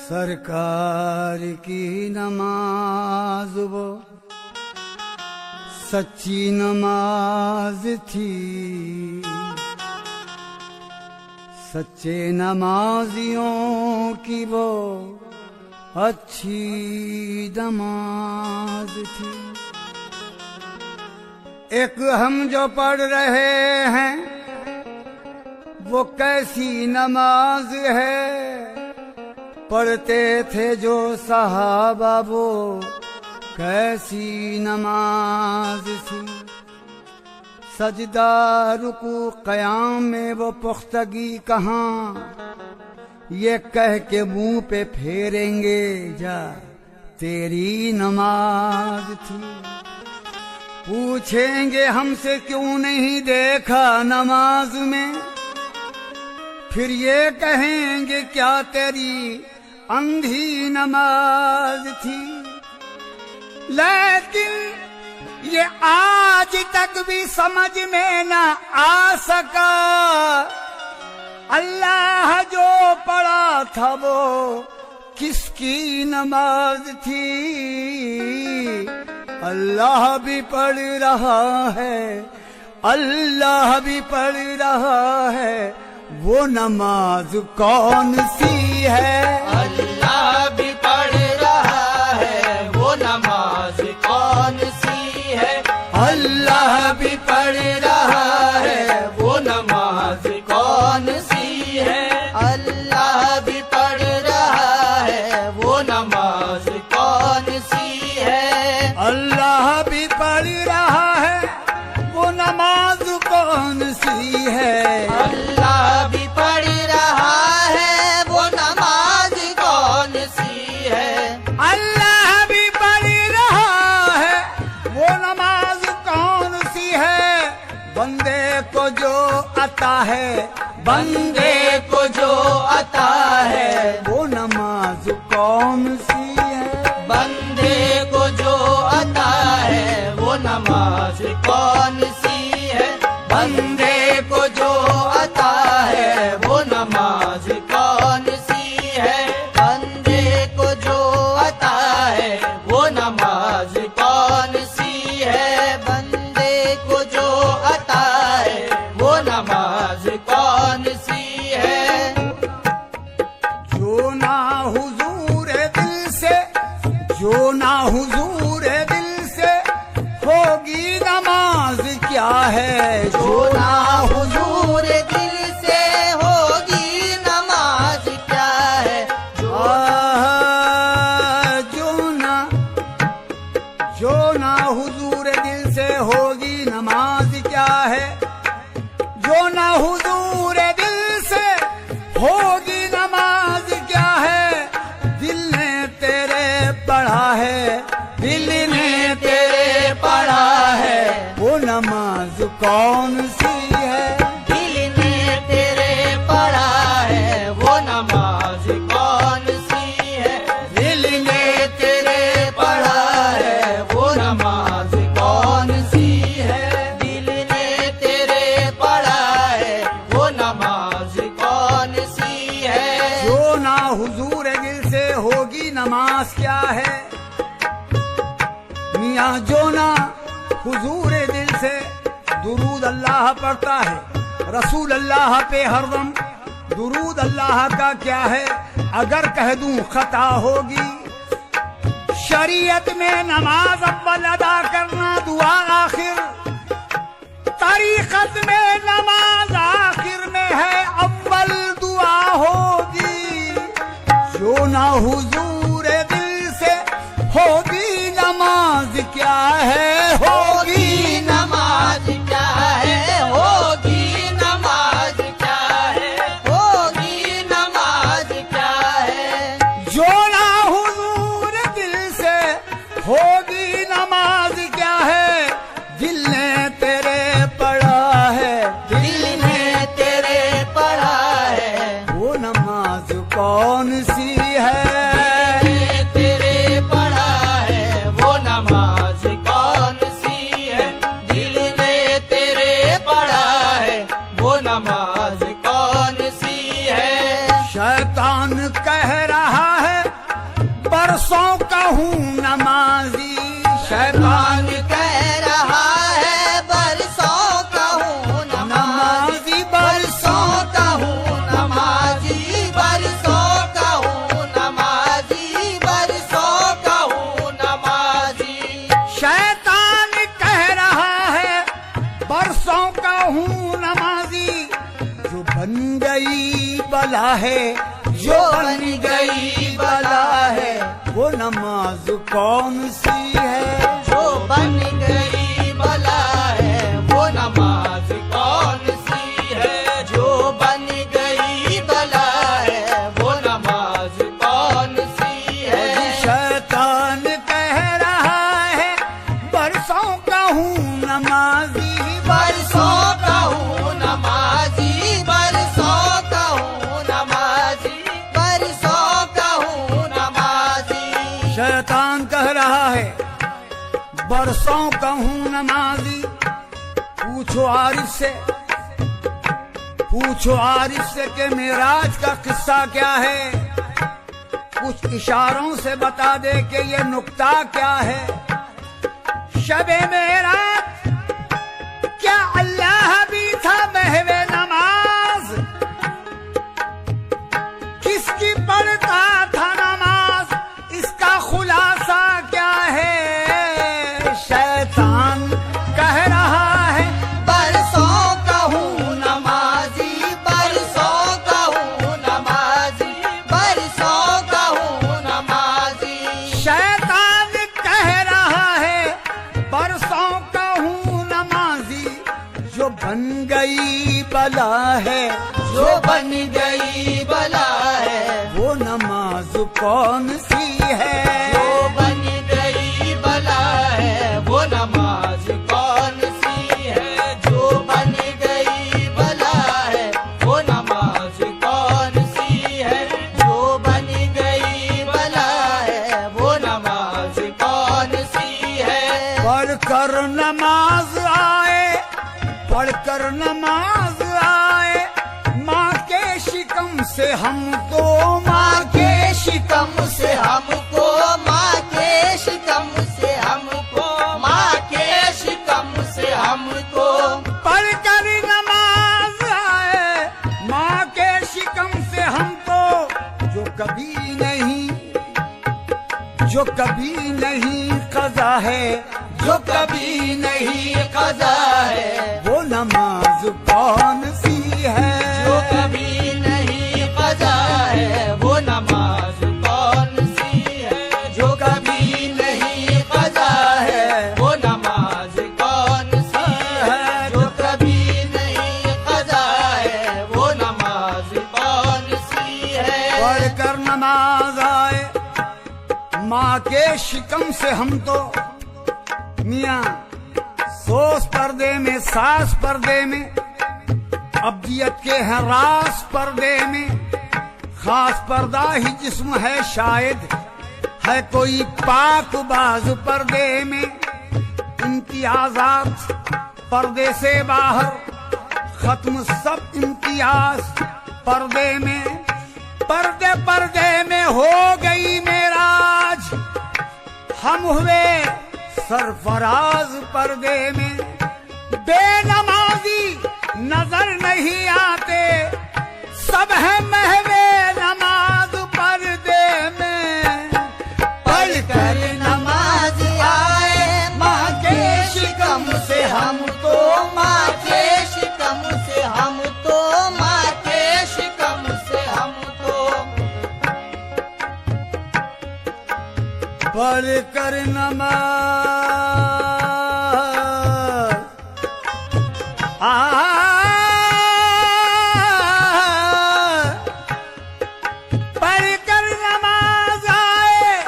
सरकार की नमाज वो सच्ची नमाज थी, सच्चे नमाजियों की वो अच्छी नमाज थी। एक हम जो पढ़ रहे हैं वो कैसी नमाज है, पढ़ते थे जो सहाबा वो कैसी नमाज थी। सजदा रुकू क़याम में वो पुख्तगी कहाँ, ये कह के मुंह पे फेरेंगे जा तेरी नमाज थी। पूछेंगे हमसे क्यों नहीं देखा नमाज में, फिर ये कहेंगे क्या तेरी अंधी नमाज थी। लेकिन ये आज तक भी समझ में न आ सका, अल्लाह जो पढ़ा था वो किसकी नमाज थी। अल्लाह भी पढ़ रहा है, अल्लाह भी पढ़ रहा है, वो नमाज कौन सी है। अल्लाह भी पढ़ रहा है, वो नमाज कौन सी है। अल्लाह भी पढ़ रहा है, वो नमाज कौन सी है। अल्लाह भी पढ़ रहा है, वो नमाज कौन सी है। अल्लाह भी पढ़ रहा है, वो नमाज कौन सी है। अल्लाह भी पढ़ रहा है, वो नमाज कौन सी है। अल्लाह भी पढ़ रहा है, वो नमाज कौन सी है। बंदे को जो आता है, बंदे को जो अता है, वो नमाज कौन सी है। बंदे को जो अता है, वो नमाज कौन सी है। बंदे को जो अता है, वो नमाज कौन सी है। बंदे को जो अता है, वो नमाज कौन सी है। बंदे को जो अता है, वो नमाज कौन सी है। जो ना हुजूर दिल से, जो ना हुजूर दिल से होगी नमाज क्या है। जो ना हुजूर दिल से होगी नमाज क्या है। जो ना हुजूर दिल से होगी नमाज क्या है। जो ना हुजूर दिल से होगी नमाज क्या है। दिल ने तेरे पढ़ा है, दिल ने तेरे पढ़ा है, वो नमाज कौन सी है। दिल ने तेरे पढ़ा है, वो नमाज कौन सी है। दिल ने तेरे पढ़ा है, वो नमाज कौन सी है। दिल ने तेरे पढ़ा है, वो नमाज कौन सी है। जो ना हुजूर दिल से होगी नमाज क्या है। मियाँ जो ना हुजूर दिल से दुरूद अल्लाह पढ़ता है, रसूल अल्लाह पे हरदम दुरूद अल्लाह का क्या है। अगर कह दूं खता होगी। शरीयत में नमाज अव्वल अदा करना, दुआ आखिर। तरीक़त में नमाज आखिर में है, अव्वल दुआ होगी। जो ना हुजूर दिल से होगी नमाज क्या है। होगी नमाज क्या है। होगी नमाज क्या है। होगी नमाज क्या है। जो ना हुजूर दिल से होगी नमाज क्या है। दिल ने तेरे पढ़ा है, दिल ने बरसों का हूँ नमाजी, जो बन गई बला है, जो बन गई बला है, वो नमाज कौन सी है? जो बन गई बला है, वो नमाज कौन सी है? जो बन गई बला है, वो नमाज कौन सी है? शैतान कह रहा है बरसों का हूँ नमाजी, बरसों का हूँ नमाजी, बरसों का हूँ नमाजी, बरसों का हूँ नमाजी। शैतान कह रहा है बरसों का हूँ नमाजी। पूछो आरिफ से, पूछो आरिफ से कि मेराज का किस्सा क्या है, कुछ इशारों से बता दे कि ये नुक्ता क्या है। शबे मेराज क्या अल्लाह भी था महवे नमाज, किसकी पढ़ता था नमाज, इसका खुलासा क्या है? शैतान कह रहा है बरसों का हूँ नमाजी, बरसों का हूँ नमाजी, बरसों का हूँ नमाजी। शैतान कह रहा है बरसों का हूँ नमाजी, जो बन गई बला है, जो बन गई बला है, वो नमाज कौन सी है? जो बन गई बला है, वो नमाज कौन सी है? जो बन गई बला है, वो नमाज कौन सी है? जो बन गई बला है, वो नमाज कौन सी है? पढ़कर नमाज आए, पढ़कर नमाज आए, माँ के शिकम से हमको, माँ के शिकम से हमको, माँ के शिकम से हमको, माँ के शिकम से हमको। पढ़कर नमाज आए, माँ के शिकम से हमको, जो कभी नहीं, जो कभी नहीं कज़ा है, जो कभी नहीं कज़ा है, वो नमाज कौन सी है? जो कभी नहीं कज़ा है, वो नमाज कौन सी है? जो कभी नहीं कज़ा है, वो नमाज कौन सी है? जो कभी नहीं कज़ा है, वो नमाज कौन सी है? पढ़कर नमाज आए, माँ के शिकम से हम तो मियाँ सोस पर्दे में, सास पर्दे में, अब्दियत के हैं रास पर्दे में, खास पर्दा ही जिस्म है शायद, है कोई पाक बाज पर्दे में, इम्तियाजात पर्दे से बाहर, खत्म सब इम्तियाज पर्दे में, पर्दे पर्दे में हो गई मेराज, हम हुए सरफराज पर्दे में। बेनमाजी नजर नहीं आते, सब है महवे नमाज पर्दे में। पढ़कर नमाज आए, माँ के शिकम से हमको, माँ के शिकम से हमको, माँ के शिकम से हमको। पढ़कर नमाज पढ़कर नमाज आए,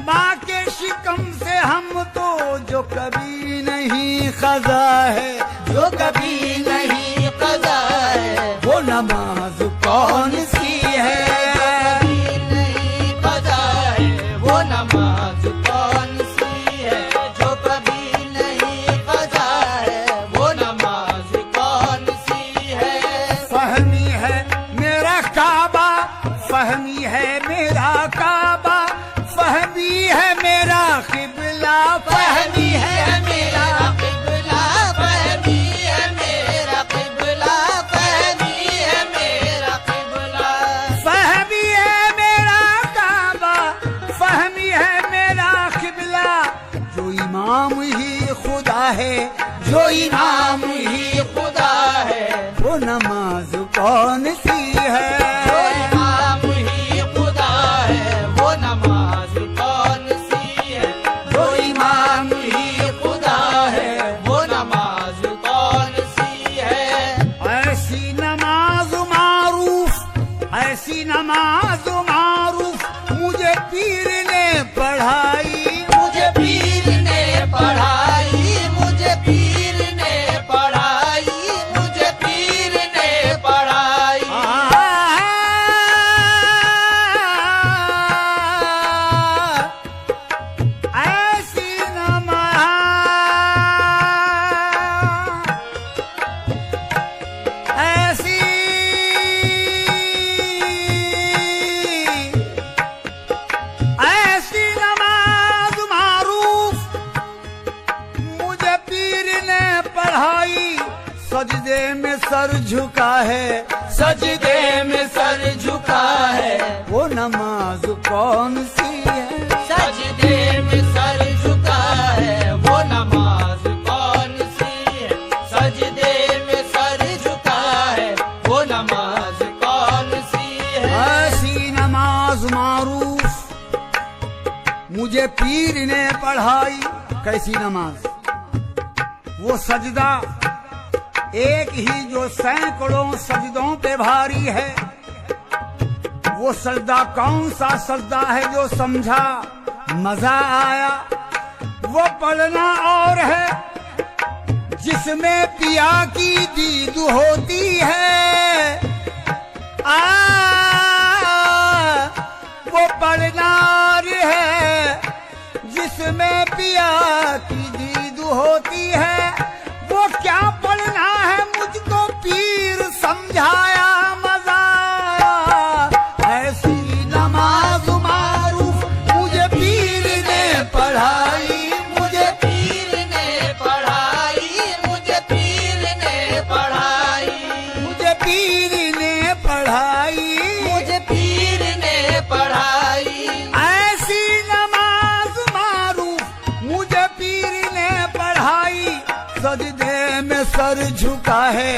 माँ के शिकम से हम तो, जो कभी नहीं कज़ा है, जो कभी नहीं कज़ा है, वो नमाज कौन सी है? कभी नहीं कज़ा है, वो नमाज कौन सी है? जो कभी नहीं कज़ा है, वो नमाज कौन सी है? फहमी है मेरा काबा, फहमी है मेरा काबा, फहमी है मेरा किबला, फहमी है मेरा किबला, फहमी है मेरा किबला, फहमी है मेरा सजदे में सर झुका है, सजदे में सर झुका है, वो नमाज कौन सी है? सजदे में सर झुका है, वो नमाज कौन सी है? सजदे में सर झुका है, वो नमाज कौन सी है? ऐसी नमाज मारूफ मुझे पीर ने पढ़ाई। कैसी नमाज? वो सजदा एक ही जो सैकड़ों सजदों पे भारी है। वो सजदा कौन सा सजदा है जो समझा मजा आया? वो पढ़ना और है जिसमें पिया की दीद होती है। वो पढ़ना और है जिसमें पिया की दीद होती है। वो क्या पढ़ना है मुझको पीर समझाया, मजा आया। ऐसी नमाज मारूफ मुझे पीर ने पढ़ाई, मुझे पीर ने पढ़ाई, मुझे पीर ने पढ़ाई, मुझे पीर ने पढ़ाई, मुझे पीर ने पढ़ाई। ऐसी नमाज मारूफ मुझे पीर ने पढ़ाई। सजदे में सर झुका है,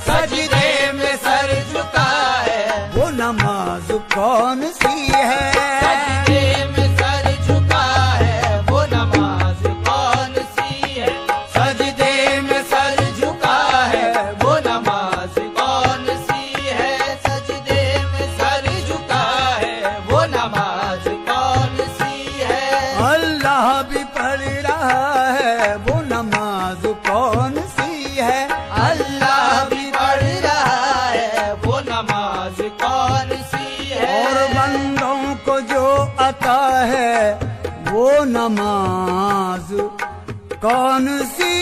सजदे में सर झुका है, वो नमाज कौन सी है? सजदे में सर झुका है, वो नमाज कौन सी है? सजदे में सर झुका है, वो नमाज कौन सी है? सजदे में सर झुका है, वो नमाज कौन सी है? अल्लाह भी पढ़ रहा है, वो नमाज कौन सी है? अल्लाह भी पढ़ रहा है, वो नमाज कौन सी है? और बंदों को जो अता है वो नमाज कौन सी